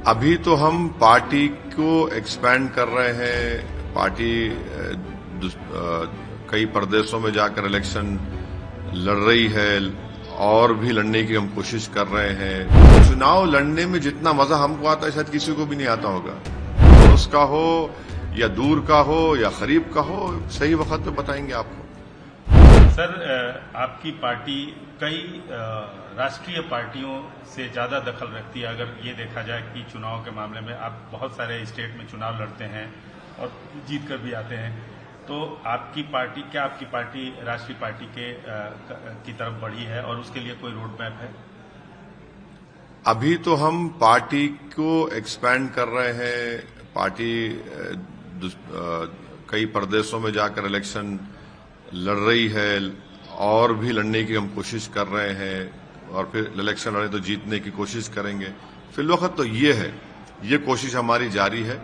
अभी तो हम पार्टी को एक्सपैंड कर रहे हैं। पार्टी कई प्रदेशों में जाकर इलेक्शन लड़ रही है और भी लड़ने की हम कोशिश कर रहे हैं। चुनाव लड़ने में जितना मजा हमको आता है शायद किसी को भी नहीं आता होगा। पड़ोस का हो या दूर का हो या करीब का हो, सही वक्त पे बताएंगे आपको। सर, आपकी पार्टी कई राष्ट्रीय पार्टियों से ज्यादा दखल रखती है। अगर ये देखा जाए कि चुनाव के मामले में आप बहुत सारे स्टेट में चुनाव लड़ते हैं और जीत कर भी आते हैं, तो आपकी पार्टी राष्ट्रीय पार्टी की तरफ बढ़ी है और उसके लिए कोई रोड मैप है? अभी तो हम पार्टी को एक्सपैंड कर रहे हैं। पार्टी कई प्रदेशों में जाकर इलेक्शन लड़ रही है और भी लड़ने की हम कोशिश कर रहे हैं, और फिर इलेक्शन लड़े तो जीतने की कोशिश करेंगे। फिलवक्त तो ये है, ये कोशिश हमारी जारी है।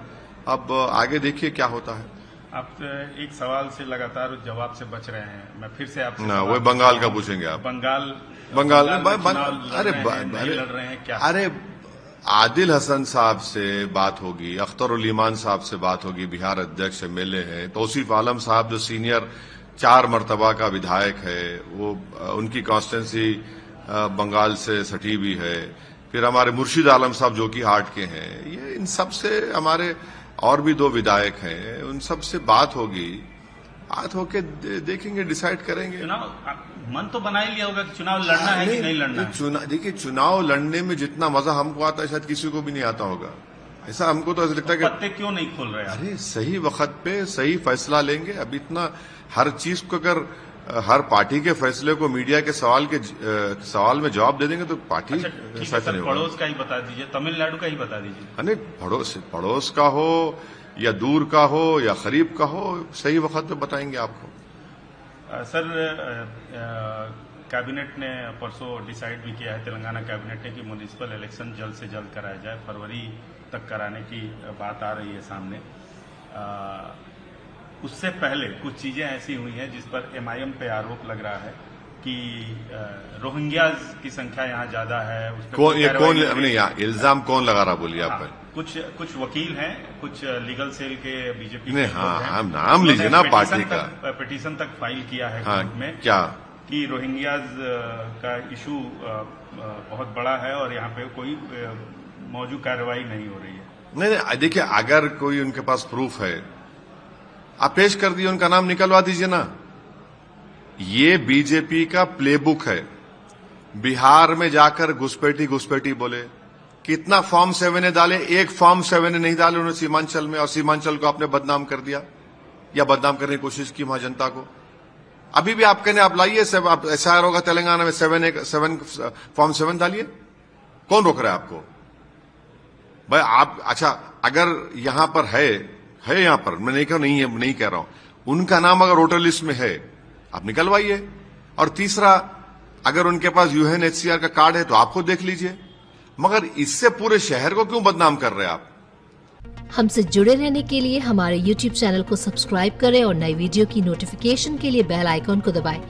अब आगे देखिए क्या होता है। आप एक सवाल से लगातार जवाब से बच रहे हैं। मैं फिर से आपसे ना, वो बंगाल का पूछेंगे आप। बंगाल अरे लड़ रहे हैं क्या? अरे आदिल हसन साहब से बात होगी, अख्तर उल ईमान साहब से बात होगी, बिहार अध्यक्ष एमएलए हैं। तौसीफ आलम साहब जो सीनियर 4 मर्तबा का विधायक है, वो उनकी कॉन्स्टिट्यूंसी बंगाल से सटी भी है। फिर हमारे मुर्शिद आलम साहब जो कि हार्ट के हैं, ये इन सब से हमारे और भी 2 विधायक हैं, उन सब से बात होगी। बात होके देखेंगे, डिसाइड करेंगे। चुनाव मन तो बना ही लिया होगा कि चुनाव लड़ना है कि नहीं लड़ना है। देखिए, चुनाव लड़ने में जितना मजा हमको आता है शायद किसी को भी नहीं आता होगा। ऐसा हमको तो ऐसा लगता है कि पत्ते क्यों नहीं खोल रहे? अरे सही वक्त पे सही फैसला लेंगे। अब इतना हर चीज को अगर हर पार्टी के फैसले को मीडिया के सवाल में जवाब दे देंगे तो पार्टी फैसला नहीं होगा। पड़ोस का ही बता दीजिए, तमिलनाडु का ही बता दीजिए। अरे पड़ोस का हो या दूर का हो या करीब का हो, सही वक्त पे बताएंगे आपको। सर, कैबिनेट ने परसों डिसाइड भी किया है, तेलंगाना कैबिनेट ने, कि म्युनिसिपल इलेक्शन जल्द से जल्द कराया जाए। फरवरी तक कराने की बात आ रही है सामने। उससे पहले कुछ चीजें ऐसी हुई हैं जिस पर एमआईएम पे आरोप लग रहा है कि रोहिंग्याज की संख्या यहाँ ज्यादा है। इल्जाम कौन लगा रहा, बोलिए आप। कुछ वकील हैं, कुछ लीगल सेल के बीजेपी ने नाम लीजिए ना पार्टी का। पिटीशन तक फाइल किया है कोर्ट में क्या कि रोहिंग्याज का इशू बहुत बड़ा है और यहाँ पे कोई मौजूद कार्रवाई नहीं हो रही है। नहीं, देखिए, अगर कोई उनके पास प्रूफ है, आप पेश कर दिए, उनका नाम निकलवा दीजिए ना। ये बीजेपी का प्लेबुक है। बिहार में जाकर घुसपैठी बोले, कितना फॉर्म 7 डाले, एक फॉर्म 7 नहीं डाले उन्होंने सीमांचल में, और सीमांचल को आपने बदनाम कर दिया या बदनाम करने की कोशिश की वहां जनता को। अभी भी आप कहने आप लाइए, आप एसआईआर होगा तेलंगाना में, 7 फॉर्म 7 डालिए। कौन रोक रहा है आपको भाई? आप अच्छा, अगर यहां पर है यहां पर, मैं नहीं कह रहा हूं, उनका नाम अगर वोटर लिस्ट में है, आप निकलवाइए। और तीसरा, अगर उनके पास यूएनएचसीआर का कार्ड है तो आपको देख लीजिए, मगर इससे पूरे शहर को क्यों बदनाम कर रहे हैं आप? हमसे जुड़े रहने के लिए हमारे YouTube चैनल को सब्सक्राइब करें और नई वीडियो की नोटिफिकेशन के लिए बेल आइकॉन को दबाएं।